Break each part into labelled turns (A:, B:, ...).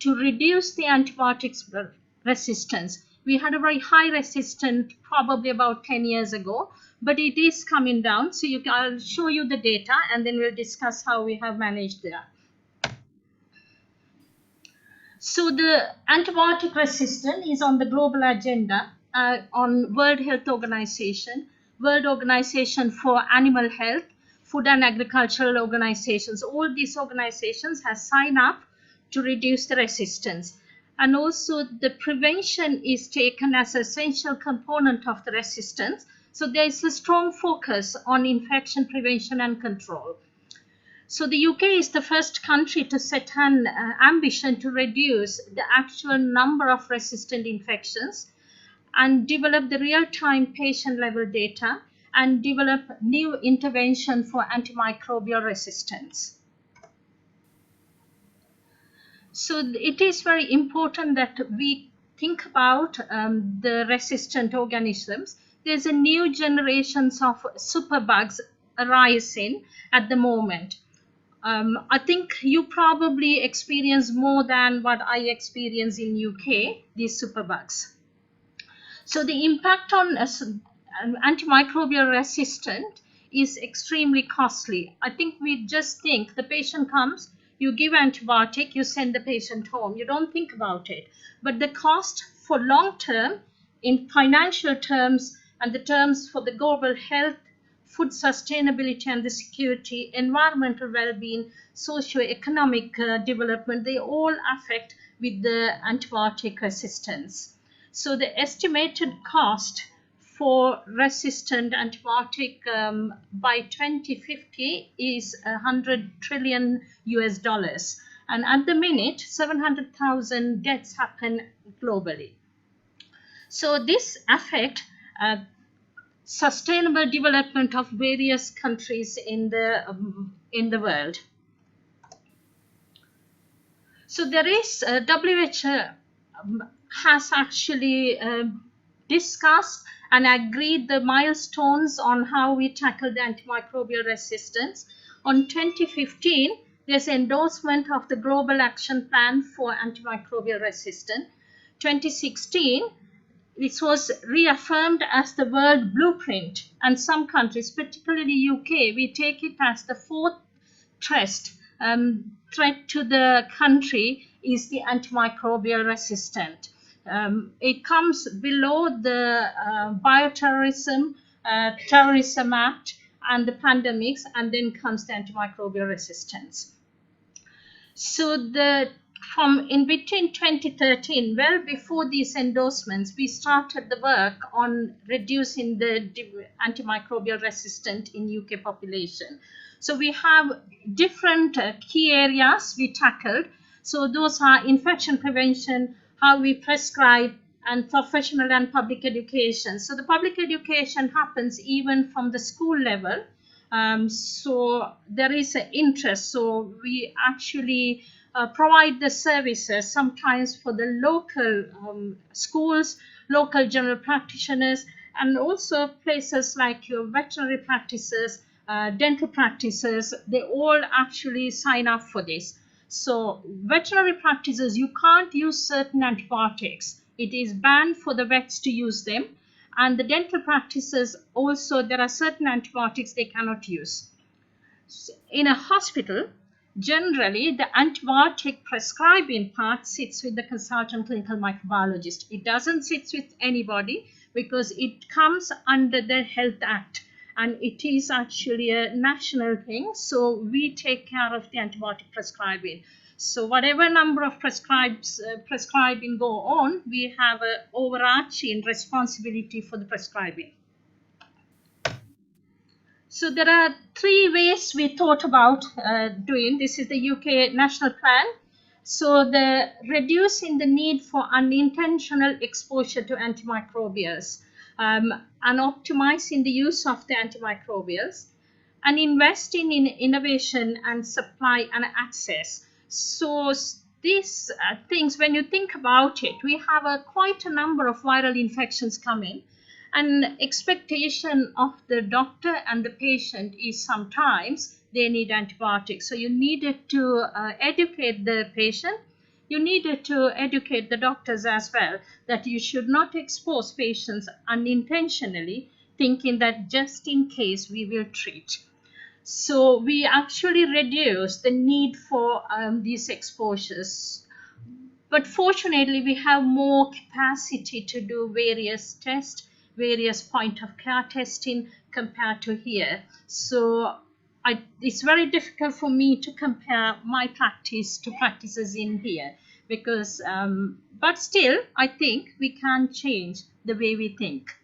A: to reduce the antibiotics resistance. We had a very high resistance probably about 10 years ago, but it is coming down. So I'll show you the data and then we'll discuss how we have managed that. So the antibiotic resistance is on the global agenda on World Health Organization, World Organization for Animal Health, Food and Agricultural Organizations. All these organizations have signed up to reduce the resistance. And also the prevention is taken as an essential component of the resistance. So there is a strong focus on infection prevention and control. So the UK is the first country to set an ambition to reduce the actual number of resistant infections and develop the real-time patient-level data and develop new intervention for antimicrobial resistance. So it is very important that we think about the resistant organisms. There's a new generations of superbugs arising at the moment. I think you probably experience more than what I experience in UK, these superbugs. So the impact on antimicrobial resistant is extremely costly. I think we just think the patient comes, you give antibiotic, you send the patient home. You don't think about it. But the cost for long term in financial terms and the terms for the global health, food sustainability and the security, environmental well-being, socio-economic development, they all affect with the antibiotic resistance. So the estimated cost for resistant antibiotic by 2050 is $100 trillion US. And at the minute, 700,000 deaths happen globally. So this affects sustainable development of various countries in the world. So there is WHO has actually discussed and agreed the milestones on how we tackle the antimicrobial resistance. On 2015, there's endorsement of the Global Action Plan for Antimicrobial Resistance. 2016, this was reaffirmed as the world blueprint, and some countries, particularly UK, we take it as the fourth threat to the country is the antimicrobial resistant. It comes below the bioterrorism, terrorism act, and the pandemics, and then comes the antimicrobial resistance. So from in between 2013, well before these endorsements, we started the work on reducing the antimicrobial resistant in UK population. So we have different key areas we tackled. So those are infection prevention, how we prescribe, and professional and public education. So the public education happens even from the school level. So there is an interest. So we actually provide the services sometimes for the local schools, local general practitioners, and also places like your veterinary practices, dental practices. They all actually sign up for this. So veterinary practices, you can't use certain antibiotics. It is banned for the vets to use them. And the dental practices also, there are certain antibiotics they cannot use. In a hospital, generally the antibiotic prescribing part sits with the consultant clinical microbiologist. It doesn't sit with anybody because it comes under the Health Act. And it is actually a national thing. So we take care of the antibiotic prescribing. So whatever number of prescribing go on, we have an overarching responsibility for the prescribing. So there are three ways we thought about doing. This is the UK national plan. So the reducing the need for unintentional exposure to antimicrobials. And optimizing the use of the antimicrobials, and investing in innovation and supply and access. So these things, when you think about it, we have quite a number of viral infections coming, and expectation of the doctor and the patient is sometimes they need antibiotics. So you needed to educate the patient, you needed to educate the doctors as well that you should not expose patients unintentionally, thinking that just in case we will treat. So we actually reduce the need for these exposures. But fortunately, we have more capacity to do various tests, various point of care testing compared to here. So it's very difficult for me to compare my practice to practices in here because, but still, I think we can change the way we think.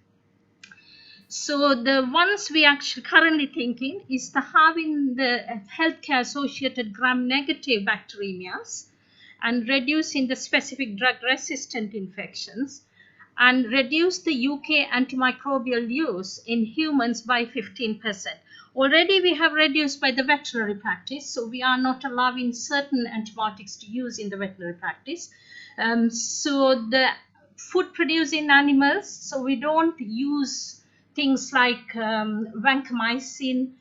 A: So the ones we actually currently thinking is the having the healthcare associated gram-negative bacteremias and reducing the specific drug-resistant infections and reduce the UK antimicrobial use in humans by 15%. Already we have reduced by the veterinary practice, so we are not allowing certain antibiotics to use in the veterinary practice. So the food-producing animals, so we don't use things like vancomycin,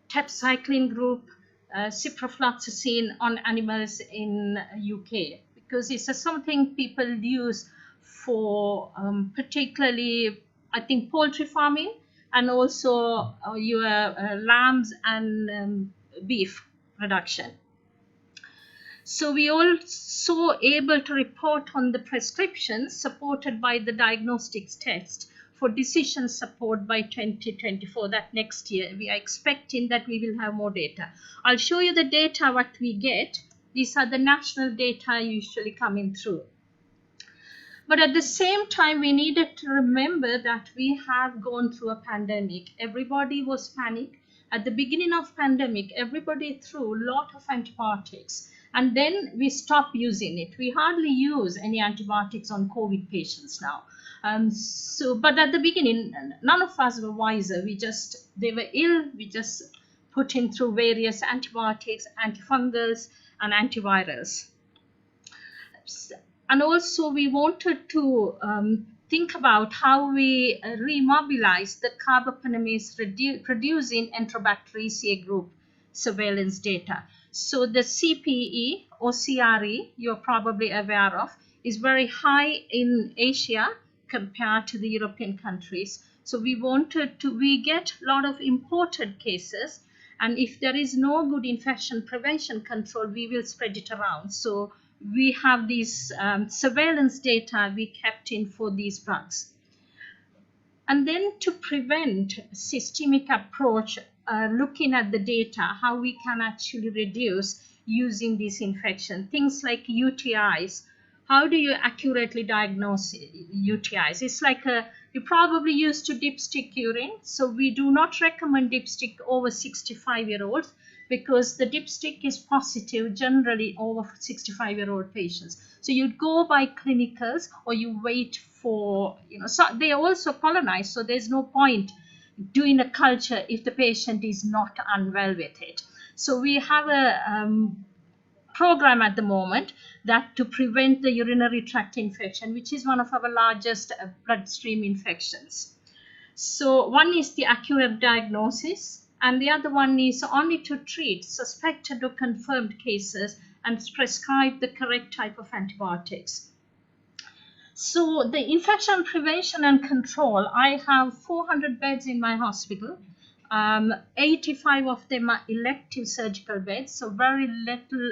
A: tetracycline group, ciprofloxacin on animals in UK because it's something people use for particularly, I think, poultry farming and also your lambs and beef production. So we also able to report on the prescriptions supported by the diagnostics test for decision support by 2024, that next year. We are expecting that we will have more data. I'll show you the data what we get. These are the national data usually coming through. But at the same time, we needed to remember that we have gone through a pandemic. Everybody was panicked. At the beginning of pandemic, everybody threw a lot of antibiotics. And then we stopped using it. We hardly use any antibiotics on COVID patients now. But at the beginning, none of us were wiser. They were ill. We just put in through various antibiotics, antifungals, and antivirals. And also we wanted to think about how we remobilize the carbapenemase producing Enterobacteriaceae group surveillance data. So the CPE or CRE, you're probably aware of, is very high in Asia compared to the European countries. So we get a lot of imported cases, and if there is no good infection prevention control, we will spread it around. So we have these surveillance data we kept in for these drugs. And then to prevent systemic approach, looking at the data, how we can actually reduce using this infection. Things like UTIs. How do you accurately diagnose UTIs? It's like you probably used to dipstick urine. So we do not recommend dipstick over 65-year-olds because the dipstick is positive generally over 65-year-old patients. So you'd go by clinicals or you wait for, so they are also colonized. So there's no point doing a culture if the patient is not unwell with it. So we have a program at the moment that to prevent the urinary tract infection, which is one of our largest bloodstream infections. So one is the accurate diagnosis, and the other one is only to treat suspected or confirmed cases and prescribe the correct type of antibiotics. So the infection prevention and control, I have 400 beds in my hospital. 85 of them are elective surgical beds, so very little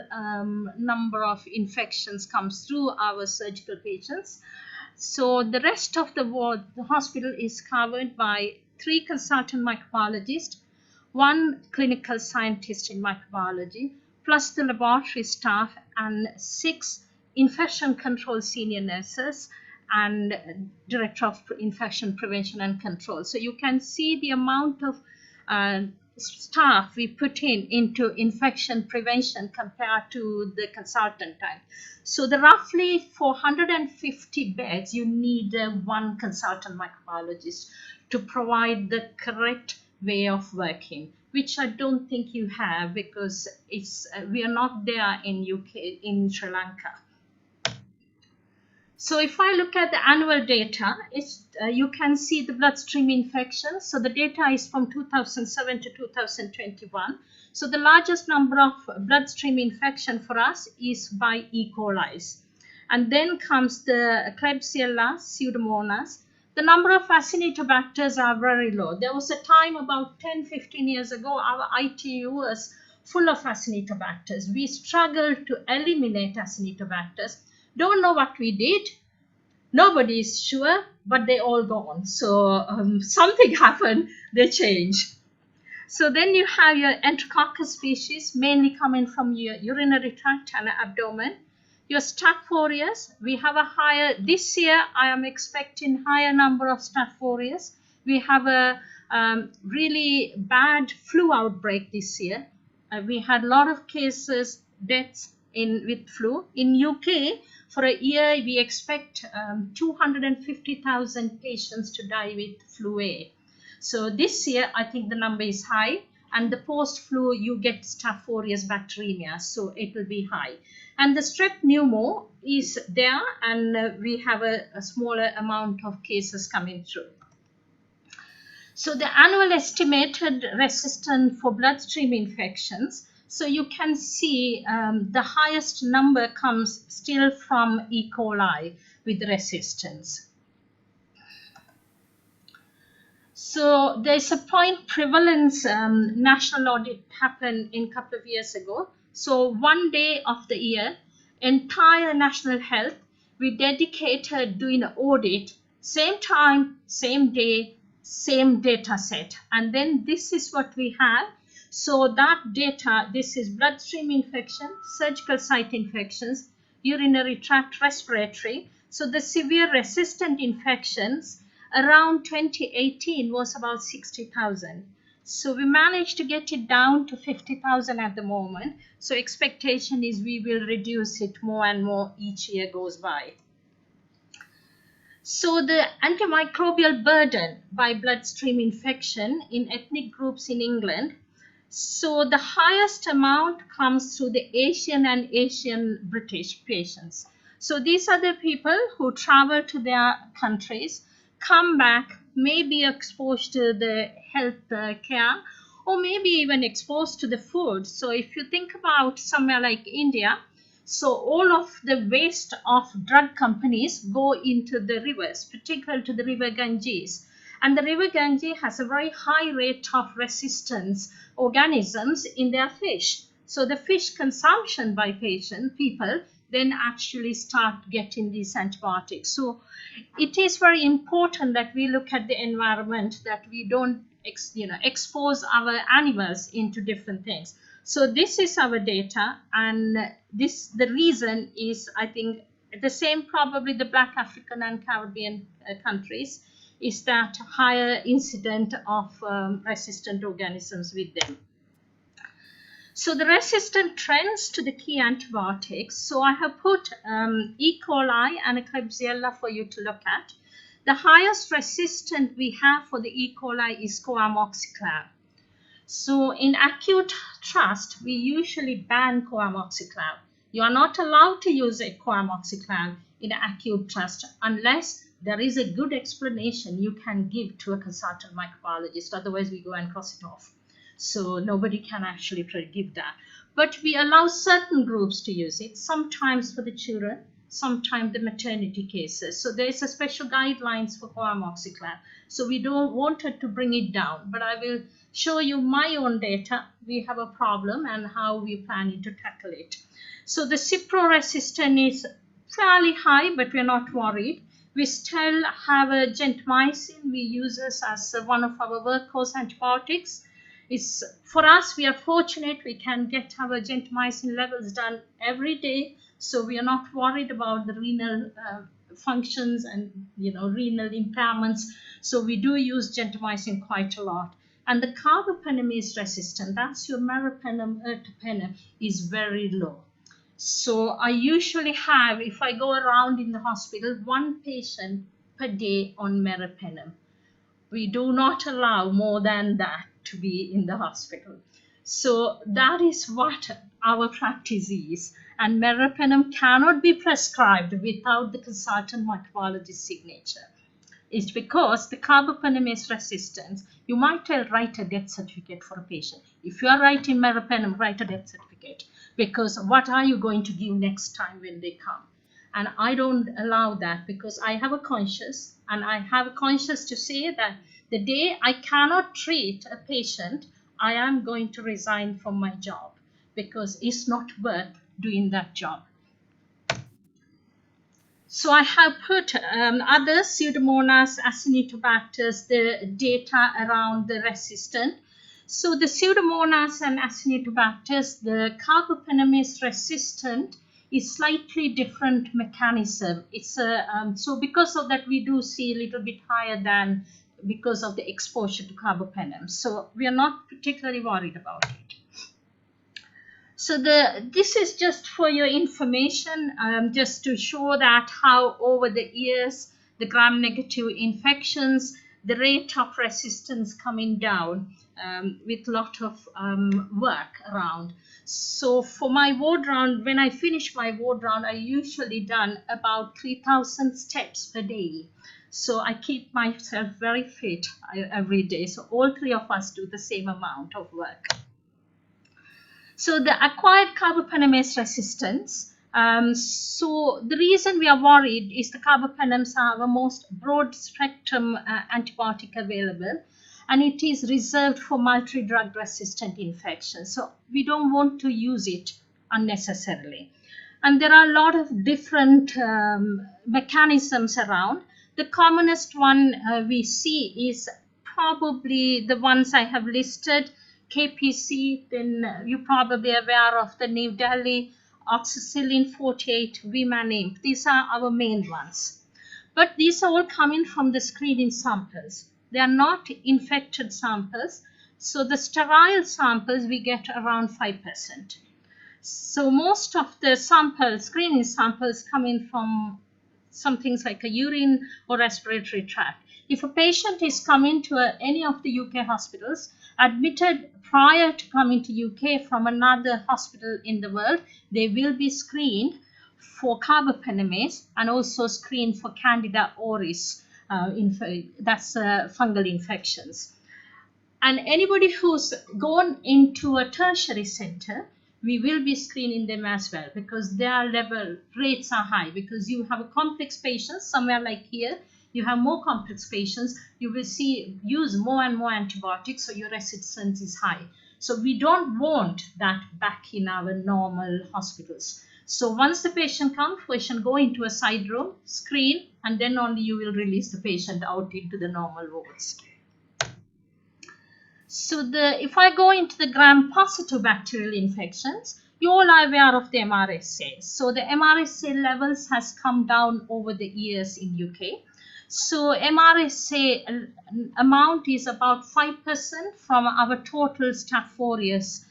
A: number of infections comes through our surgical patients. So the rest of the ward, the hospital is covered by 3 consultant microbiologists, 1 clinical scientist in microbiology, plus the laboratory staff and 6 infection control senior nurses and director of infection prevention and control. So you can see the amount of staff we put into infection prevention compared to the consultant time. So the roughly 450 beds, you need 1 consultant microbiologist to provide the correct way of working, which I don't think you have because we are not there in UK, in Sri Lanka. So if I look at the annual data, you can see the bloodstream infections. So the data is from 2007 to 2021. So the largest number of bloodstream infection for us is by E. coli. And then comes the Klebsiella pseudomonas. The number of Acinetobacters are very low. There was a time about 10-15 years ago, our ITU was full of Acinetobacters. We struggled to eliminate Acinetobacters. Don't know what we did. Nobody is sure, but they all gone. So something happened, they changed. So then you have your Enterococcus species, mainly coming from your urinary tract and abdomen. Your Staph aureus, we have a higher, this year I am expecting higher number of Staph aureus. We have a really bad flu outbreak this year. We had a lot of cases, deaths with flu. In UK, for a year, we expect 250,000 patients to die with flu A. So this year, I think the number is high. And the post-flu, you get Staph aureus bacteremia, so it will be high. And the strep pneumo is there, and we have a smaller amount of cases coming through. So the annual estimated resistance for bloodstream infections, so you can see the highest number comes still from E. coli with resistance. So there's a point prevalence national audit happened in a couple of years ago. So one day of the year, entire national health, we dedicated doing an audit, same time, same day, same data set. And then this is what we have. So that data, this is bloodstream infection, surgical site infections, urinary tract, respiratory. So the severe resistant infections around 2018 was about 60,000. So we managed to get it down to 50,000 at the moment. So expectation is we will reduce it more and more each year goes by. So the antimicrobial burden by bloodstream infection in ethnic groups in England. So the highest amount comes through the Asian and Asian British patients. So these are the people who travel to their countries, come back, may be exposed to the health care, or maybe even exposed to the food. So if you think about somewhere like India, so all of the waste of drug companies go into the rivers, particularly to the river Ganges. And the river Ganges has a very high rate of resistance organisms in their fish. So the fish consumption by people then actually start getting these antibiotics. So it is very important that we look at the environment, that we don't expose our animals into different things. So this is our data, and the reason is, I think, the same probably the Black African and Caribbean countries, is that higher incident of resistant organisms with them. So the resistant trends to the key antibiotics. So I have put E. coli and Klebsiella for you to look at. The highest resistant we have for the E. coli is coamoxiclav. So in acute trust, we usually ban coamoxiclav. You are not allowed to use a coamoxiclav in acute trust unless there is a good explanation you can give to a consultant microbiologist. Otherwise, we go and cross it off. So nobody can actually give that. But we allow certain groups to use it, sometimes for the children, sometimes the maternity cases. So there is a special guidelines for coamoxiclav. So we don't want to bring it down, but I will show you my own data. We have a problem and how we are planning to tackle it. So the Cipro resistance is fairly high, but we're not worried. We still have a gentamicin we use as one of our workhorse antibiotics. For us, we are fortunate we can get our gentamicin levels done every day, so we are not worried about the renal functions and renal impairments. So we do use gentamicin quite a lot. And the carbapenem resistant, that's your meropenem, ertapenem, is very low. So I usually have, if I go around in the hospital, one patient per day on meropenem. We do not allow more than that to be in the hospital. So that is what our practice is. And meropenem cannot be prescribed without the consultant microbiologist signature. It's because the carbapenem resistance, You might well write a death certificate for a patient. If you are writing meropenem, write a death certificate, because what are you going to give next time when they come? And I don't allow that, because I have a conscience, and I have a conscience to say that the day I cannot treat a patient, I am going to resign from my job, because it's not worth doing that job. So I have put other Pseudomonas acinetobacters, the data around the resistant. So the Pseudomonas and acinetobacters, the carbapenemase resistant is slightly different mechanism. It's so because of that, we do see a little bit higher than because of the exposure to carbapenem. So we are not particularly worried about it. So this is just for your information, just to show that how over the years, the gram-negative infections, the rate of resistance coming down with a lot of work around. So for my ward round, when I finish my ward round, I usually done about 3,000 steps per day. So I keep myself very fit every day. So all three of us do the same amount of work. So the acquired carbapenemase resistance. So the reason we are worried is the carbapenems are the most broad spectrum antibiotic available, and it is reserved for multi-drug resistant infections. So we don't want to use it unnecessarily. And there are a lot of different mechanisms around. The commonest one we see is probably the ones I have listed. KPC, then you're probably aware of the New Delhi, oxacillin 48, Vimanimp. These are our main ones. But these are all coming from the screening samples. They are not infected samples. So the sterile samples, we get around 5%. So most of the samples, screening samples, coming from some things like a urine or respiratory tract. If a patient is coming to any of the UK hospitals, admitted prior to coming to UK from another hospital in the world, they will be screened for carbapenemase and also screened for Candida auris, that's fungal infections. And anybody who's gone into a tertiary center, we will be screening them as well, because their level rates are high, because you have a complex patient somewhere like here. You have more complex patients, you will use more and more antibiotics, so your resistance is high. So we don't want that back in our normal hospitals. So once the patient comes, patient go into a side room, screen, and then only you will release the patient out into the normal wards. So if I go into the gram-positive bacterial infections, you all are aware of the MRSA. So the MRSA levels has come down over the years in UK. So MRSA amount is about 5% from our total Staph aureus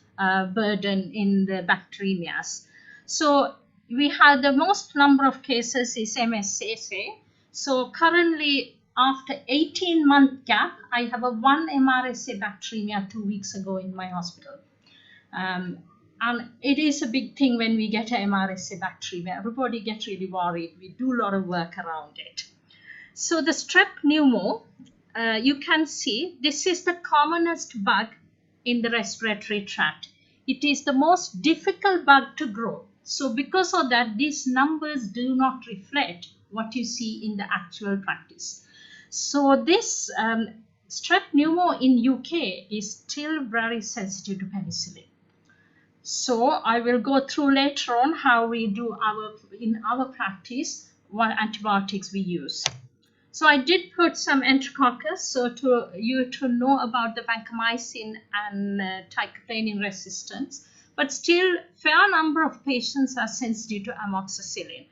A: burden in the bacteremias. So we have the most number of cases is MSSA. So currently, after 18-month gap, I have a 1 MRSA bacteremia 2 weeks ago in my hospital. And it is a big thing when we get an MRSA bacteremia. Everybody gets really worried. We do a lot of work around it. So the strep pneumo, you can see this is the commonest bug in the respiratory tract. It is the most difficult bug to grow. So because of that, these numbers do not reflect what you see in the actual practice. So this strep pneumo in UK is still very sensitive to penicillin. So I will go through later on how we do in our practice, what antibiotics we use. So I did put some enterococcus, so to know about the vancomycin and teicoplanin resistance, but still fair number of patients are sensitive to amoxicillin.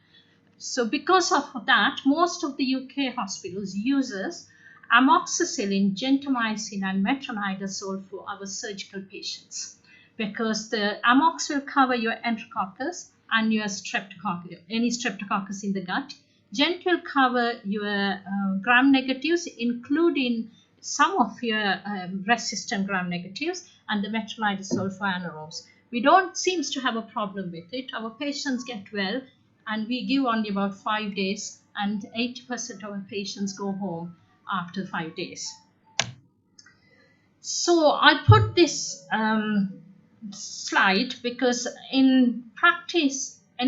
A: So because of that, most of the UK hospitals uses amoxicillin, gentamicin and metronidazole for our surgical patients, because the amox will cover your enterococcus and your streptococcus, any streptococcus in the gut. Gent will cover your gram-negatives, including some of your resistant gram-negatives, and the metronidazole for anaerobes. We don't seem to have a problem with it. Our patients get well, and we give only about 5 days, and 80% of our patients go home after 5 days. So I put this slide because in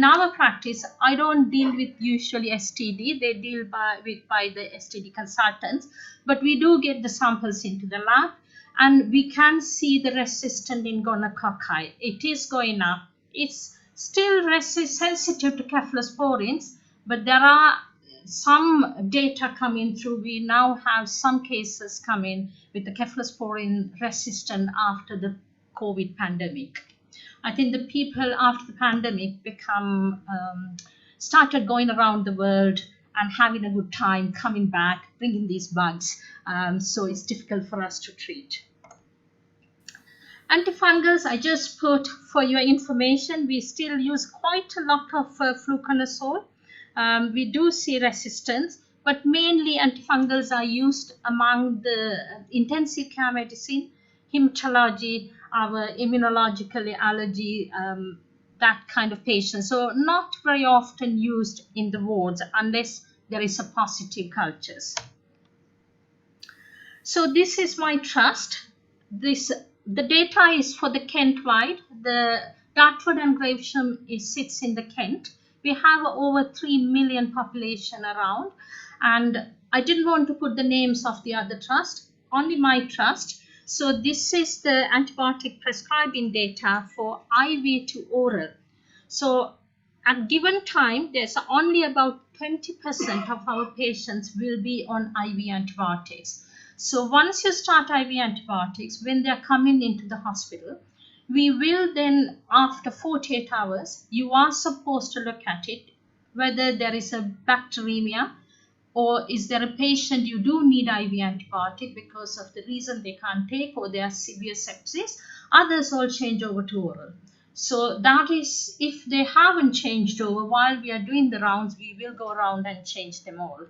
A: our practice, I don't deal with usually STD. They deal by the STD consultants, but we do get the samples into the lab, and we can see the resistance in gonococci. It is going up. It's still sensitive to cephalosporins, but there are some data coming through. We now have some cases coming with the cephalosporin resistant after the COVID pandemic. I think the people after the pandemic started going around the world and having a good time, coming back, bringing these bugs. So it's difficult for us to treat. Antifungals, I just put for your information, we still use quite a lot of fluconazole. We do see resistance, but mainly antifungals are used among the intensive care medicine, hematology, our immunological allergy, that kind of patient. So not very often used in the wards unless there is a positive cultures. So this is my trust. The data is for the Kent-wide. The Dartford and Gravesham sits in the Kent. We have over 3 million population around, and I didn't want to put the names of the other trust, only my trust. So this is the antibiotic prescribing data for IV to oral. So at given time, there's only about 20% of our patients will be on IV antibiotics. So once you start IV antibiotics, when they're coming into the hospital, we will then, after 48 hours, you are supposed to look at it, whether there is a bacteremia or is there a patient you do need IV antibiotic because of the reason they can't take or they are severe sepsis. Others all change over to oral. So that is, if they haven't changed over while we are doing the rounds, we will go around and change them all.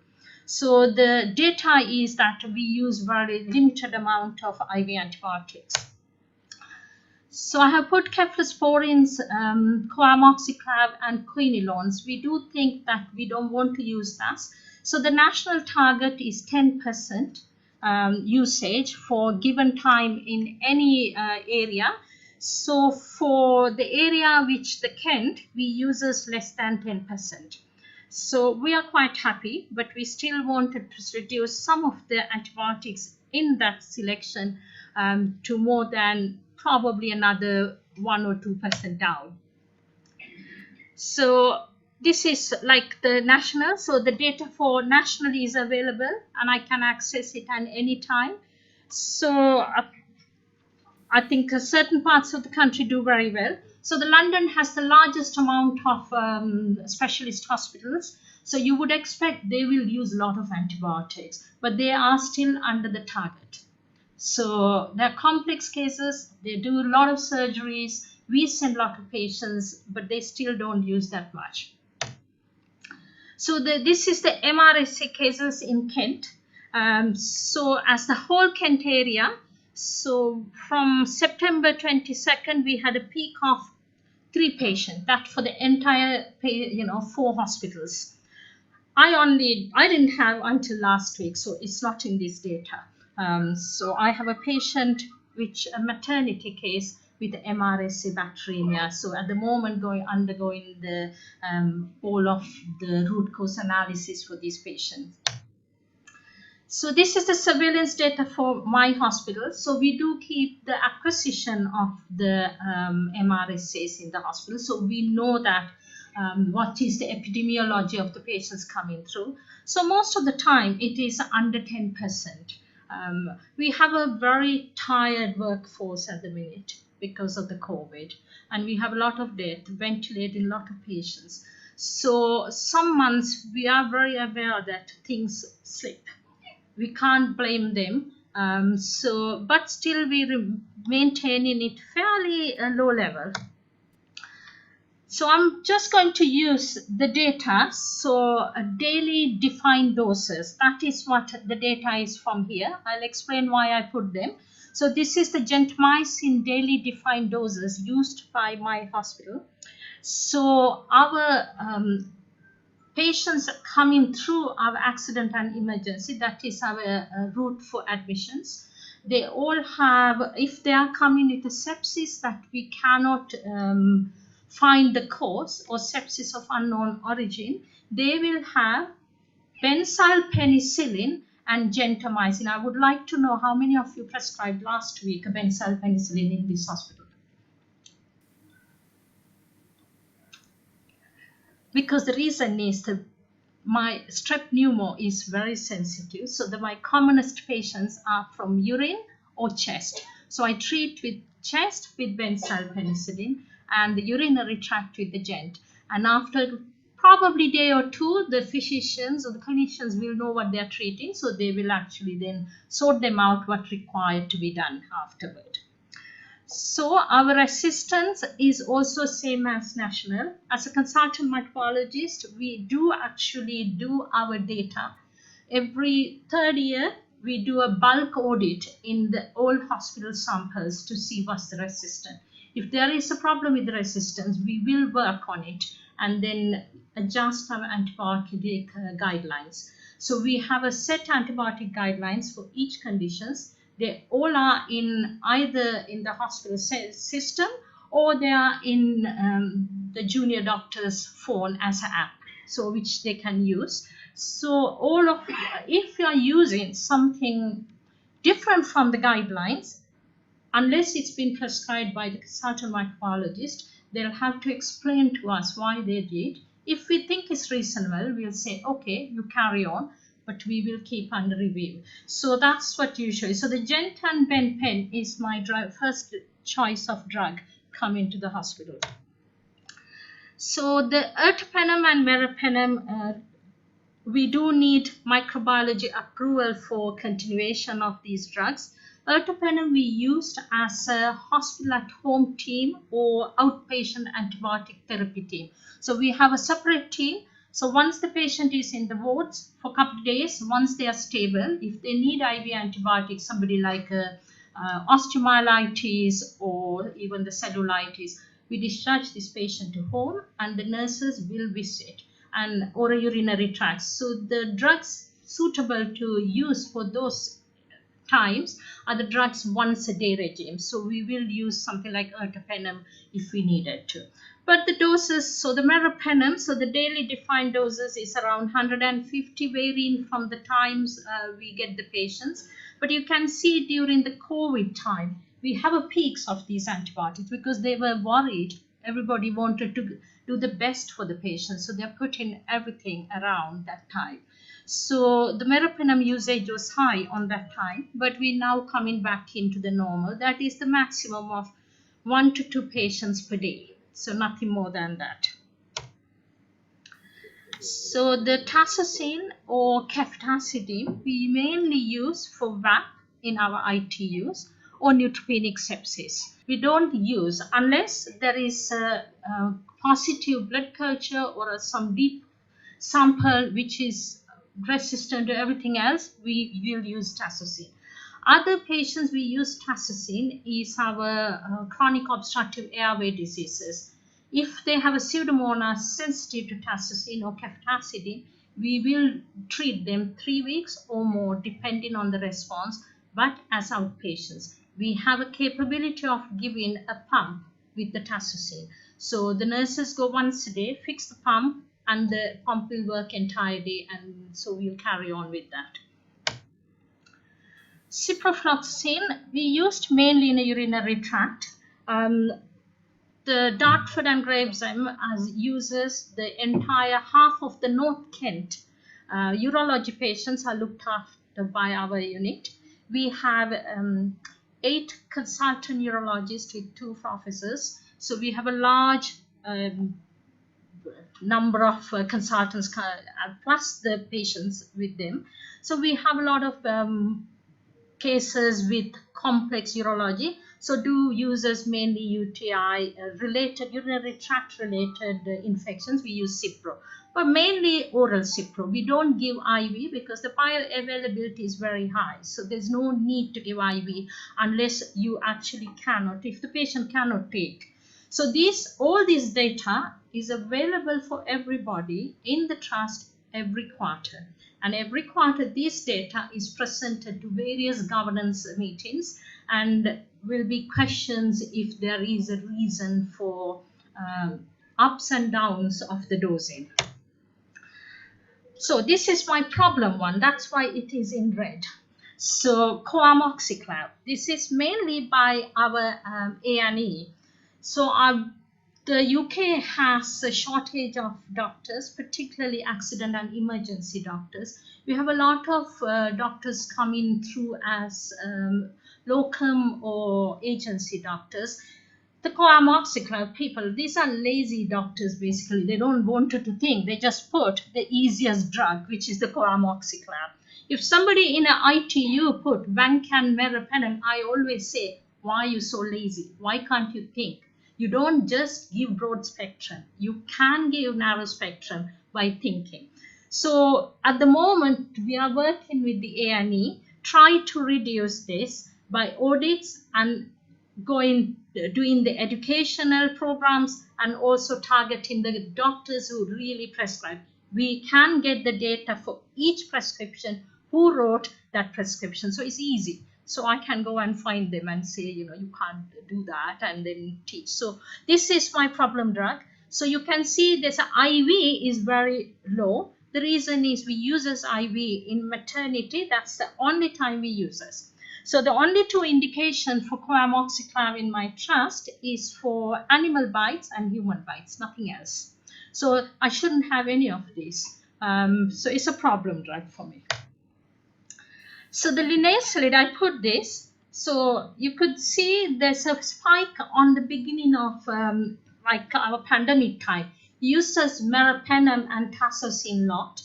A: So the data is that we use very limited amount of IV antibiotics. So I have put cephalosporins, coamoxiclav and quinolones. We do think that we don't want to use that. So the national target is 10% usage for given time in any area. So for the area which the Kent, we uses less than 10%. So we are quite happy, but we still wanted to reduce some of the antibiotics in that selection to more than probably another 1 or 2% down. So this is like the national. So the data for national is available and I can access it at any time. So I think certain parts of the country do very well. So the London has the largest amount of specialist hospitals. So you would expect they will use a lot of antibiotics, but they are still under the target. So they're complex cases. They do a lot of surgeries. We send a lot of patients, but they still don't use that much. So this is the MRSA cases in Kent. So as the whole Kent area, so from September 22nd, we had a peak of 3 patients. That for the entire, 4 hospitals. I didn't have until last week, so it's not in this data. So I have a patient, a maternity case with MRSA bacteremia. So at the moment, undergoing the all of the root cause analysis for these patients. So this is the surveillance data for my hospital. So we do keep the acquisition of the MRSAs in the hospital. So we know that what is the epidemiology of the patients coming through. So most of the time it is under 10%. We have a very tired workforce at the minute because of the COVID, and we have a lot of death, ventilating a lot of patients. So some months we are very aware that things slip. We can't blame them. But still we maintaining it fairly low level. So I'm just going to use the data. So daily defined doses, that is what the data is from here. I'll explain why I put them. So this is the gentamicin daily defined doses used by my hospital. So our patients coming through our accident and emergency, that is our route for admissions. They all have, if they are coming with a sepsis that we cannot find the cause, or sepsis of unknown origin, they will have benzyl penicillin and gentamicin. I would like to know how many of you prescribed last week a benzyl penicillin in this hospital. Because the reason is that my strep pneumo is very sensitive. So my commonest patients are from urine or chest. So I treat with chest with benzyl penicillin and the urinary tract with the gent. And after probably a day or two, the physicians or the clinicians will know what they are treating. So they will actually then sort them out what required to be done afterward. So our assistance is also same as national. As a consultant microbiologist, we do actually do our data. Every third year, we do a bulk audit in the all hospital samples to see what's the resistance. If there is a problem with the resistance, we will work on it and then adjust our antibiotic guidelines. So we have a set antibiotic guidelines for each conditions. They all are in either in the hospital system or they are in the junior doctor's phone as an app, so which they can use. So if you are using something different from the guidelines, unless it's been prescribed by the consultant microbiologist, they'll have to explain to us why they did. If we think it's reasonable, we'll say, okay, you carry on, but we will keep under review. So that's what usually. So the Gent and Ben-Pen is my first choice of drug coming to the hospital. So the ertapenem and meropenem, we do need microbiology approval for continuation of these drugs. Ertapenem we used as a hospital at home team or outpatient antibiotic therapy team. So we have a separate team. So once the patient is in the wards for a couple of days, once they are stable, if they need IV antibiotics, somebody like osteomyelitis or even the cellulitis, we discharge this patient to home and the nurses will visit and or a urinary tract. So the drugs suitable to use for those times are the drugs once a day regime. So we will use something like ertapenem if we needed to. But the doses, so the meropenem, so the daily defined doses is around 150, varying from the times we get the patients. But you can see during the COVID time, we have a peaks of these antibiotics because they were worried. Everybody wanted to do the best for the patient. So they're putting everything around that time. So the meropenem usage was high on that time, but we're now coming back into the normal. That is the maximum of 1 to 2 patients per day. So nothing more than that. So the tazocine or ceftazidime we mainly use for VAP in our ITUs or neutropenic sepsis. We don't use unless there is a positive blood culture or some deep sample which is resistant to everything else, we will use tazocine. Other patients we use tazocine is our chronic obstructive airway diseases. If they have a pseudomonas sensitive to tazocine or ceftazidime, we will treat them 3 weeks or more depending on the response, but as outpatients. We have a capability of giving a pump with the tazocine. So the nurses go once a day, fix the pump, and the pump will work entire day, and so we'll carry on with that. Ciprofloxacin we used mainly in a urinary tract. The Dartford and Gravesend uses the entire half of the North Kent. Urology patients are looked after by our unit. We have 8 consultant urologists with 2 professors. So we have a large number of consultants plus the patients with them. So we have a lot of cases with complex urology. So do users mainly UTI related, urinary tract related infections, we use Cipro. But mainly oral Cipro. We don't give IV because the bioavailability is very high. So there's no need to give IV unless you actually cannot, if the patient cannot take. So all this data is available for everybody in the trust every quarter. And every quarter, this data is presented to various governance meetings, and will be questions if there is a reason for ups and downs of the dosing. So this is my problem one. That's why it is in red. So coamoxiclav. This is mainly by our A&E. So the UK has a shortage of doctors, particularly accident and emergency doctors. We have a lot of doctors coming through as locum or agency doctors. The coamoxiclav people, these are lazy doctors basically. They don't want to think. They just put the easiest drug, which is the coamoxiclav. If somebody in an ITU put Vancan meropenem, I always say, why are you so lazy? Why can't you think? You don't just give broad spectrum. You can give narrow spectrum by thinking. So at the moment, we are working with the A&E, try to reduce this by audits and doing the educational programs, and also targeting the doctors who really prescribe. We can get the data for each prescription, who wrote that prescription. So it's easy. So I can go and find them and say, you can't do that, and then teach. So this is my problem drug. So you can see this IV is very low. The reason is we use this IV in maternity. That's the only time we use this. So the only two indications for coamoxiclav in my trust is for animal bites and human bites, nothing else. So I shouldn't have any of these. So it's a problem drug for me. So the linaclid, I put this. So you could see there's a spike on the beginning of like our pandemic time. Uses meropenem and tazocine lot,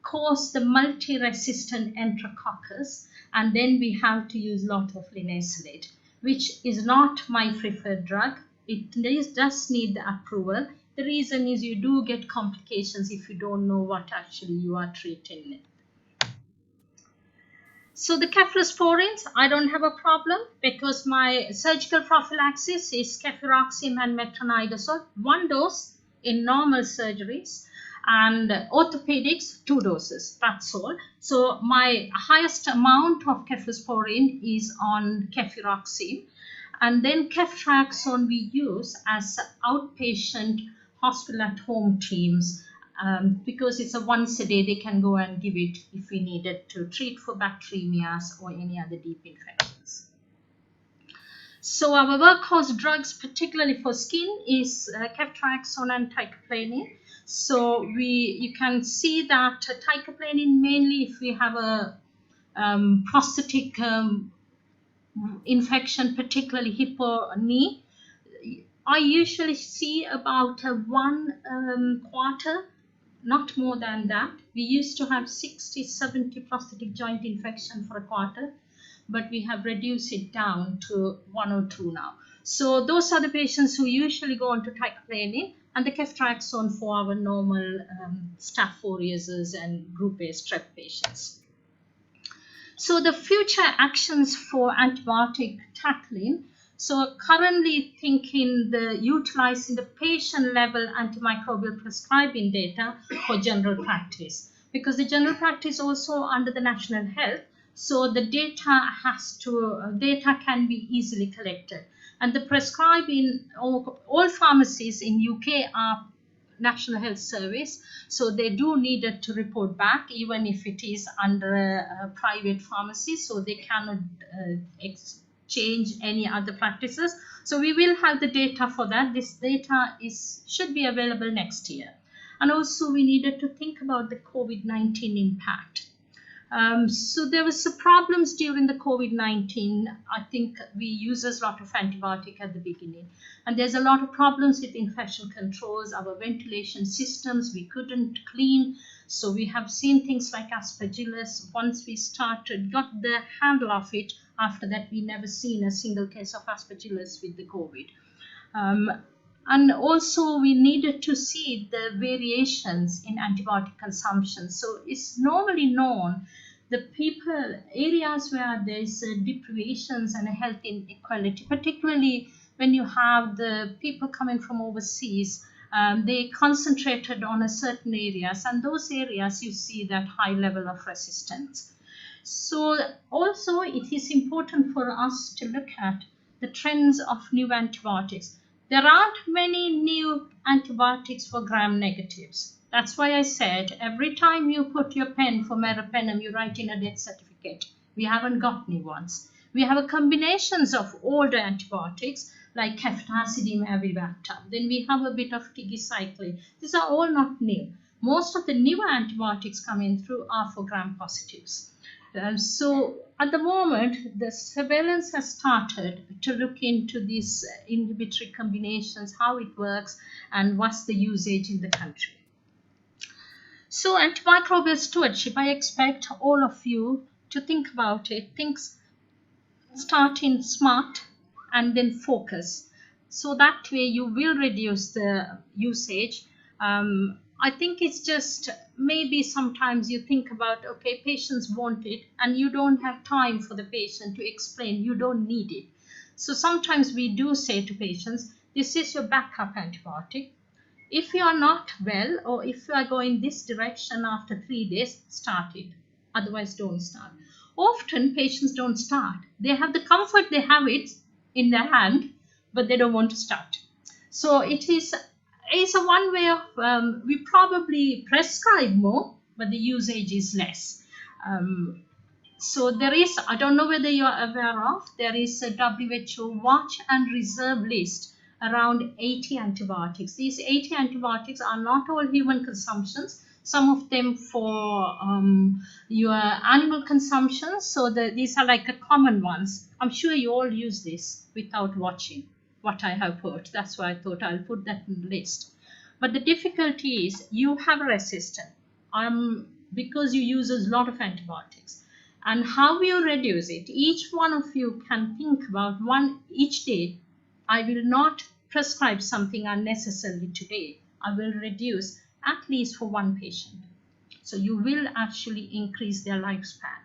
A: cause the multi-resistant enterococcus, and then we have to use a lot of linaclid, which is not my preferred drug. It does need the approval. The reason is you do get complications if you don't know what actually you are treating. So the cephalosporins, I don't have a problem because my surgical prophylaxis is cefuroxime and metronidazole, 1 dose in normal surgeries. And orthopedics, 2 doses, that's all. So my highest amount of cephalosporin is on cefuroxime, and then ceftriaxone we use as outpatient hospital at home teams, because it's a once a day. They can go and give it if we need it to treat for bacteremias or any other deep infections. So our workhorse drugs, particularly for skin, is ceftriaxone and ticaplanin. So you can see that ticaplanin mainly if we have a prostatic infection, particularly hip or knee. I usually see about 1 quarter, not more than that. We used to have 60, 70 prostatic joint infection for a quarter, but we have reduced it down to 1 or 2 now. So those are the patients who usually go on to ticaplanin, and the ceftriaxone for our normal staph aureus and group A strep patients. So the future actions for antibiotic tackling. So currently thinking utilizing the patient level antimicrobial prescribing data for general practice, because the general practice also under the national health. So the data can be easily collected. And the prescribing, all pharmacies in UK are National Health Service, so they do need it to report back, even if it is under a private pharmacy, so they cannot exchange any other practices. So we will have the data for that. This data should be available next year. And also we needed to think about the COVID-19 impact. So there was some problems during the COVID-19. I think we used a lot of antibiotic at the beginning, and there's a lot of problems with infection controls, our ventilation systems we couldn't clean. So we have seen things like aspergillus. Once we got the handle of it, after that we never seen a single case of aspergillus with the COVID. And also we needed to see the variations in antibiotic consumption. So it's normally known the areas where there's deprivations and health inequality, particularly when you have the people coming from overseas They concentrated on a certain areas, and those areas you see that high level of resistance. So also it is important for us to look at the trends of new antibiotics. There aren't many new antibiotics for gram negatives. That's why I said every time you put your pen for meropenem, you write in a death certificate. We haven't got new ones. We have a combinations of older antibiotics like ceftazidime, avibactam. Then we have a bit of tigecycline. These are all not new. Most of the newer antibiotics coming through are for gram positives. So at the moment, the surveillance has started to look into these inhibitory combinations, how it works, and what's the usage in the country. So antimicrobial stewardship, I expect all of you to think about it. Start in smart and then focus. So that way you will reduce the usage. I think it's just maybe sometimes you think about, okay, patients want it and you don't have time for the patient to explain you don't need it. So sometimes we do say to patients, this is your backup antibiotic. If you are not well or if you are going this direction after 3 days, start it. Otherwise, don't start. Often patients don't start. They have the comfort, they have it in their hand, but they don't want to start. So it is a one way of, we probably prescribe more, but the usage is less. So there is, I don't know whether you are aware of, there is a WHO watch and reserve list around 80 antibiotics. These 80 antibiotics are not all human consumptions. Some of them for your animal consumption. So these are like the common ones. I'm sure you all use this without watching what I have put. That's why I thought I'll put that in the list. But the difficulty is you have a resistance because you use a lot of antibiotics. And how you reduce it, each one of you can think about one each day. I will not prescribe something unnecessarily today. I will reduce at least for one patient. So you will actually increase their lifespan.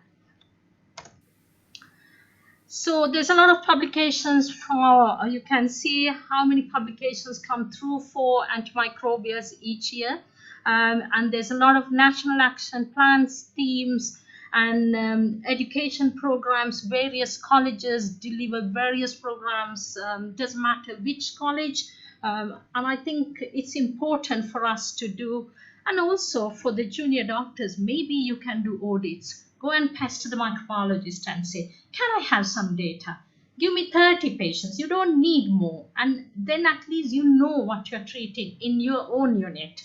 A: So there's a lot of publications for, you can see how many publications come through for antimicrobials each year. And there's a lot of national action plans, themes, and education programs. Various colleges deliver various programs, doesn't matter which college. And I think it's important for us to do, and also for the junior doctors, maybe you can do audits. Go and pester the microbiologist and say, can I have some data? Give me 30 patients. You don't need more. And then at least you know what you're treating in your own unit.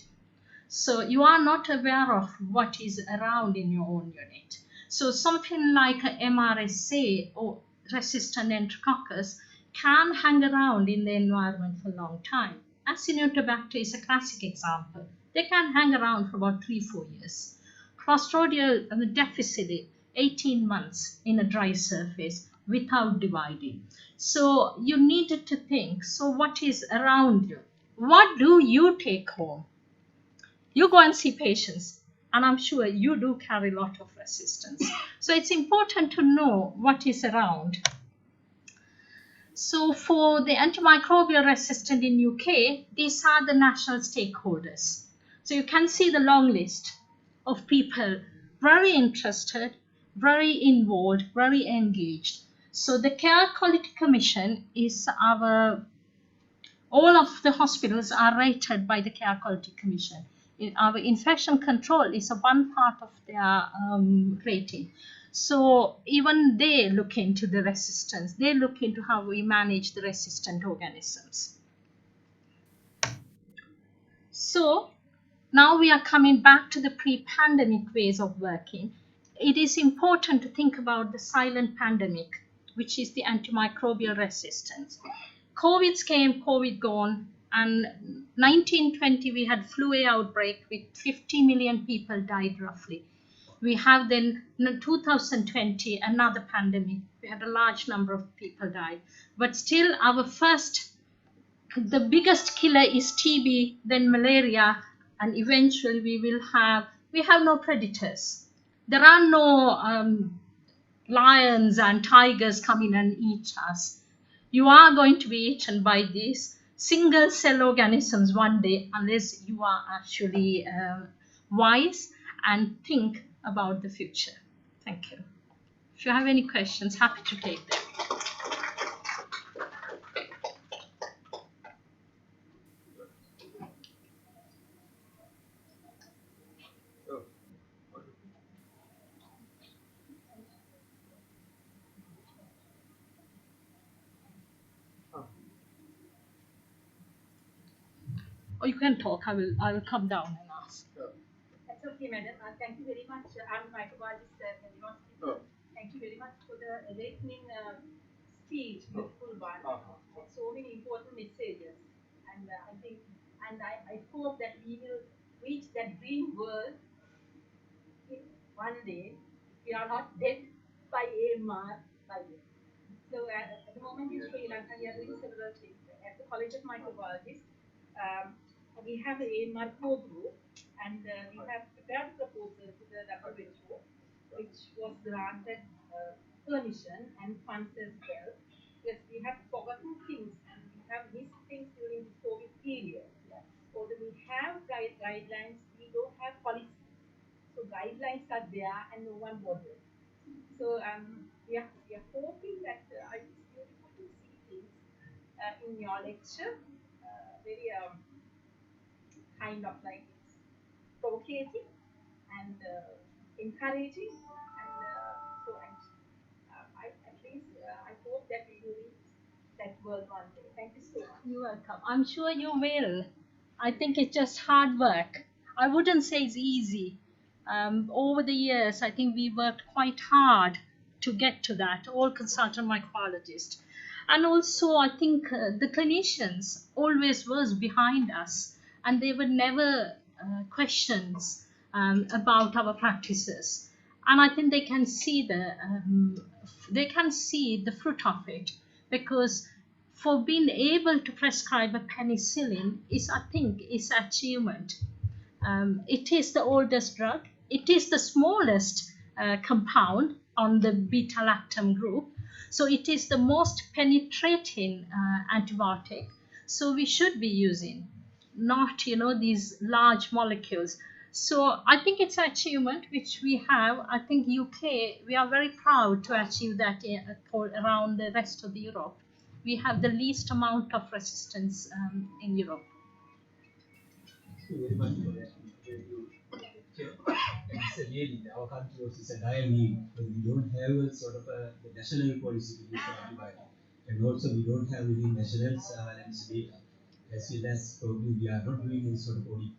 A: So you are not aware of what is around in your own unit. So something like a MRSA or resistant enterococcus can hang around in the environment for a long time. Acinetobacter is a classic example. They can hang around for about 3-4 years. Clostridial difficile, 18 months in a dry surface without dividing. So you needed to think, so what is around you? What do you take home? You go and see patients, and I'm sure you do carry a lot of resistance. So it's important to know what is around. So for the antimicrobial resistant in UK, these are the national stakeholders. So you can see the long list of people very interested, very involved, very engaged. So the Care Quality Commission is all of the hospitals are rated by the Care Quality Commission. Our infection control is one part of their rating. So even they look into the resistance. They look into how we manage the resistant organisms. So now we are coming back to the pre-pandemic ways of working. It is important to think about the silent pandemic, which is the antimicrobial resistance. COVID came, COVID gone, and 1920 we had flu A outbreak with 50 million people died roughly. We have then 2020 another pandemic. We had a large number of people died, but still the biggest killer is TB, then malaria, and eventually we have no predators. There are no lions and tigers coming and eat us. You are going to be eaten by this. single cell organisms one day unless you are actually wise and think about the future. Thank you. If you have any questions, happy to take them. Or you can talk. I will come down and ask.
B: That's okay, madam. Thank you very much. I'm microbiologist at the university. Thank you very much for the awakening speech, beautiful one, and so many important messages. And I think, and I hope that we will reach that dream world in one day. We are not dead by AMR by then. So at the moment in Sri Lanka, we are doing several things. At the College of Microbiologists, um, we have the AMR core group, and we have prepared a proposal to the WHO, which was granted permission and funds as well. Because we have forgotten things and we have missed things during the COVID period. Although we have guidelines, we don't have policy. So guidelines are there and no one bothers. So we are hoping that it's beautiful to see things in your lecture, very kind of like it's provocating and encouraging, and I at least I hope that we will reach that world one day. Thank you so much.
A: You're welcome. I'm sure you will. I think it's just hard work. I wouldn't say it's easy. Over the years, I think we worked quite hard to get to that, all consultant microbiologists. And also, I think the clinicians always was behind us, and they were never questions about our practices. And I think they can see the fruit of it, because for being able to prescribe a penicillin is, I think, is achievement. It is the oldest drug. It is the smallest compound on the beta-lactam group. So it is the most penetrating antibiotic. So we should be using, not these large molecules. So I think it's an achievement which we have. I think UK, we are very proud to achieve that for around the rest of the Europe. We have the least amount of resistance in Europe.
C: Thank you very much for that. It's really, our country also is a dire need. We don't have a sort of a national policy to use antibiotic. And also we don't have any national surveillance data. As well as probably we are not doing any sort of audit.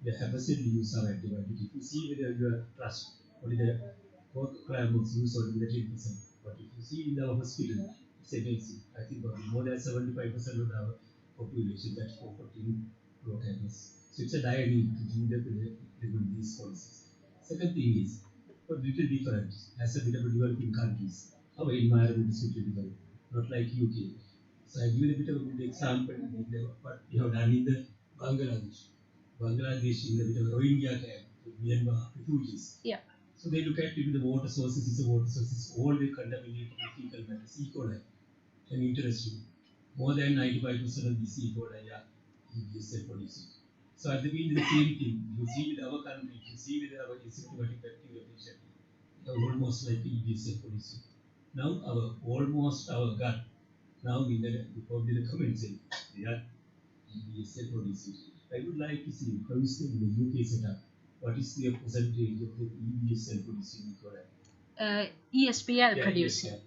C: We have to use our antibiotic. If you see whether your trust, only the fourth crime of use only the 10%. But if you see in our hospital, it's amazing. I think more than 75% of our population, that's 414 localities. So it's a dire need to implement these policies. Second thing is, for little different, as a bit of a developing countries, our environment is little different, not like UK. So I give you a bit of a good example in what we have done in the Bangladesh. Bangladesh in the bit of a Rohingya camp, Myanmar refugees.
A: Yeah.
C: So they look at the water sources, is the water sources, all the contaminated with fecal matters, E. coli. And interesting, more than 95% of these E. coli are EBS producing. So at the beginning, the same thing. You see with our country, you see with our asymptomatic bacteria patient, almost like EBS producing. Now almost our gut. Now in the probably the comments say they are EBS producing. I would like to see how is in the UK setup. What is the percentage of the EBS producing E. coli?
A: ESBL producing.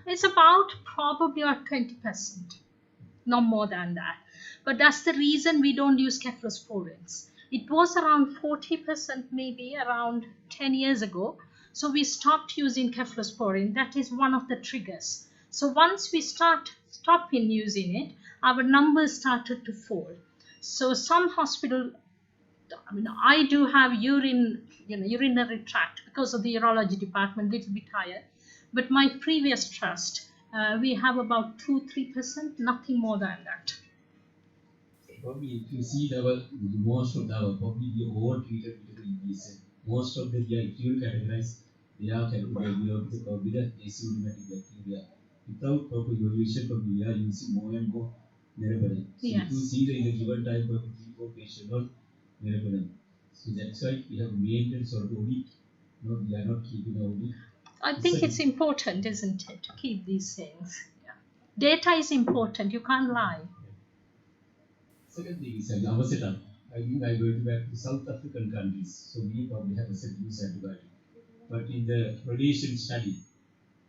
A: It's about probably about 20%, no more than that. But that's the reason we don't use cephalosporins. It was around 40% maybe around 10 years ago. So we stopped using cephalosporin. That is one of the triggers. So once we stop in using it, our numbers started to fall. So some hospital, I do have urinary tract because of the urology department, little bit higher. But my previous trust, we have about 2-3%, nothing more than that.
C: Probably if you see most of probably the all treated with EBS. Most of the if you categorize, they are categorized with the asymptomatic bacteria. Without proper evaluation, we are using more and more meropenem. So
A: Yes.
C: if you see the in a given time of 3-4 patient on meropenem, so that's why we have maintained sort of audit. No, we are not keeping audit.
A: I think it's important, isn't it, to keep these things. Yeah. Data is important. You can't lie.
C: Second thing is our setup. I think I go back to South African countries, so we probably have a set use antibiotic. But in the radiation study,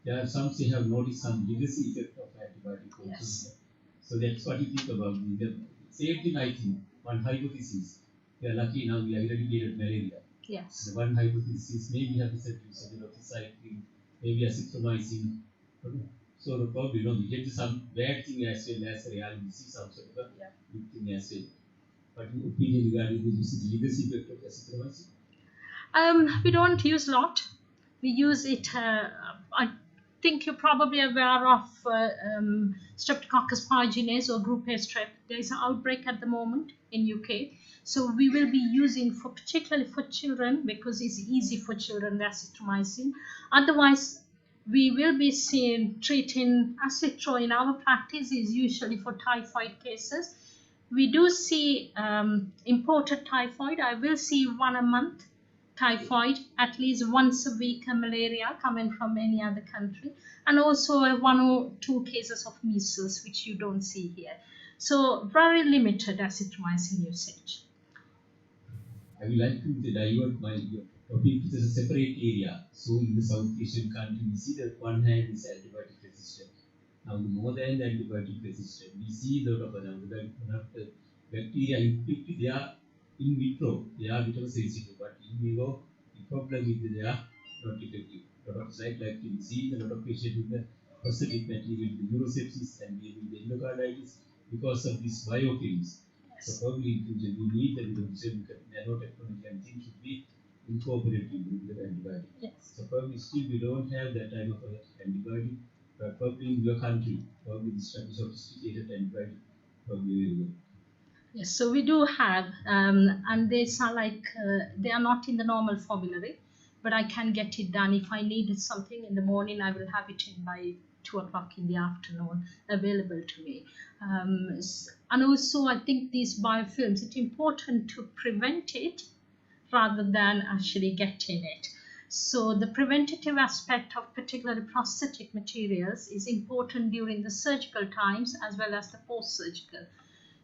C: there are some they have noticed some legacy effect of antibiotic also.
A: Yes.
C: So that's what you think about the same thing. I think one hypothesis. We are lucky now we have eradicated malaria.
A: Yes.
C: The one hypothesis maybe have the set use of doxycycline, maybe azithromycin. So probably we get some bad thing as well as reality disease also, but good thing as well. What your opinion regarding the legacy effect of azithromycin?
A: We don't use a lot. We use it. I think you're probably aware of Streptococcus pyogenes or Group A strep. There is an outbreak at the moment in UK. So we will be using for particularly for children because it's easy for children, the azithromycin. Otherwise, we will be treating azithro in our practice is usually for typhoid cases. We do see imported typhoid. I will see 1 a month typhoid, at least once a week malaria coming from any other country, and also 1 or 2 cases of measles, which you don't see here. So very limited azithromycin usage.
C: I would like to divert my topic to a separate area. So in the South Asian country, we see that one hand is antibiotic resistant. Now more than the antibiotic resistant, we see the bacteria infected, they are in vitro, they are vitro sensitive, but in vivo, the problem is they are not effective. A lot of side like we see a lot of patients with the prosthetic material, the neurosepsis and maybe the endocarditis because of these biofilms. So probably in future we need the nanotechnology and things should be incorporated with the antibiotic.
A: Yes.
C: So probably still we don't have that type of antibiotic, but probably in your country, probably this type of sophisticated antibiotic probably available.
A: Yes, so we do have, and these are like, they are not in the normal formulary, but I can get it done. If I needed something in the morning, I will have it in by 2 o'clock in the afternoon available to me. And also, I think these biofilms, it's important to prevent it rather than actually getting it. So the preventative aspect of particularly prosthetic materials is important during the surgical times as well as the post-surgical.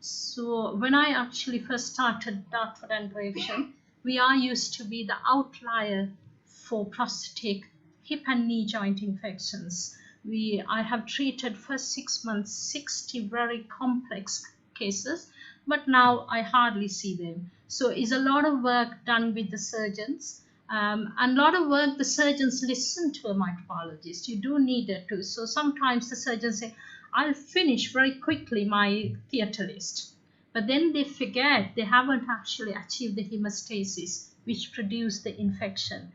A: So when I actually first started Dartford and Gravesham, we are used to be the outlier for prosthetic hip and knee joint infections. I have treated first 6 months 60 very complex cases, but now I hardly see them. So it's a lot of work done with the surgeons. And a lot of work the surgeons listen to a microbiologist. You do need it too. So sometimes the surgeons say, I'll finish very quickly my theatre list. But then they forget they haven't actually achieved the hemostasis, which produced the infection.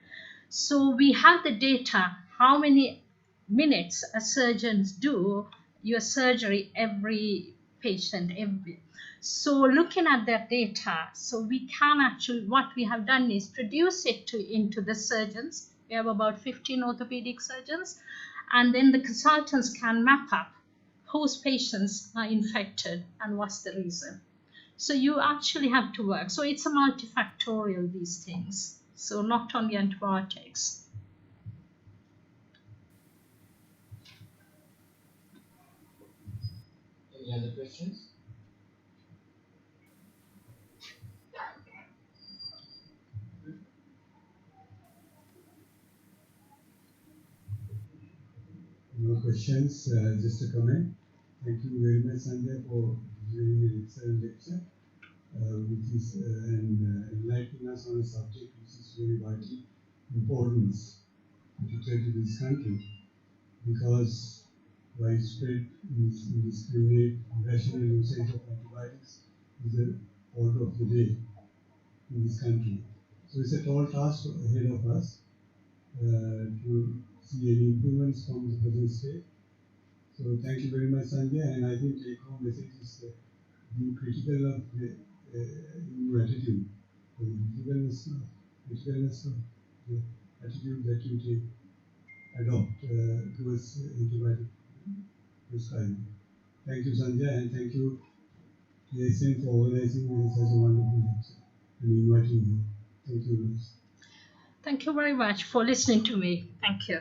A: So we have the data, how many minutes a surgeon do your surgery every patient. So looking at that data, so we can actually, what we have done is produce it into the surgeons. We have about 15 orthopedic surgeons, and then the consultants can map up whose patients are infected and what's the reason. So you actually have to work. So it's a multifactorial, these things. So not only antibiotics.
C: Any other questions?
D: No questions, just a comment. Thank you very much, Sandya, for giving an excellent lecture, which is enlightening us on a subject which is very vital importance, particularly to this country, because widespread indiscriminate irrational usage of antibiotics is the order of the day in this country. So it's a tall task ahead of us to see any improvements from the present state. So thank you very much, Sandya, and I think take-home message is being critical of the new attitude, the criticalness of the attitude that you adopt towards antibiotic prescribing. Thank you, Sandhya, and thank you, Jason, for organizing such a wonderful lecture and inviting me. Thank you very much.
A: Thank you very much for listening to me. Thank you.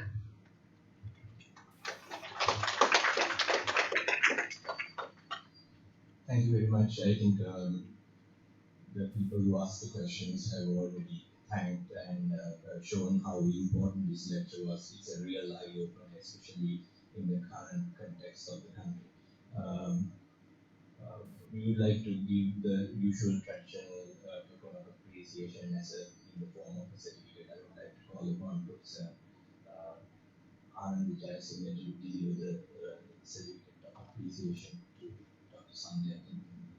C: Thank you very much. I think the people who asked the questions have already thanked and shown how important this lecture was. It's a real eye-opener, especially in the current context of the country. Um, we would like to give the usual traditional token of appreciation in the form of a certificate. I would like to call upon Professor Anand Jayasinha to deliver the certificate of appreciation to Dr. Sandya Theminimulle.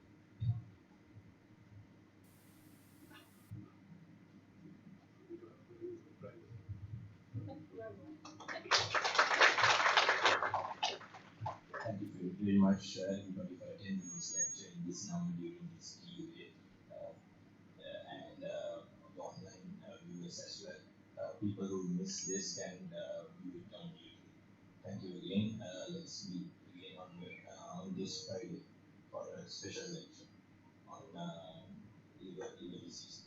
C: Thank you very much, everybody, for attending this lecture in this number during this period, and online viewers as well. People who miss this can view it on YouTube. Thank you again. Let's meet again on this Friday for a special lecture on liver disease.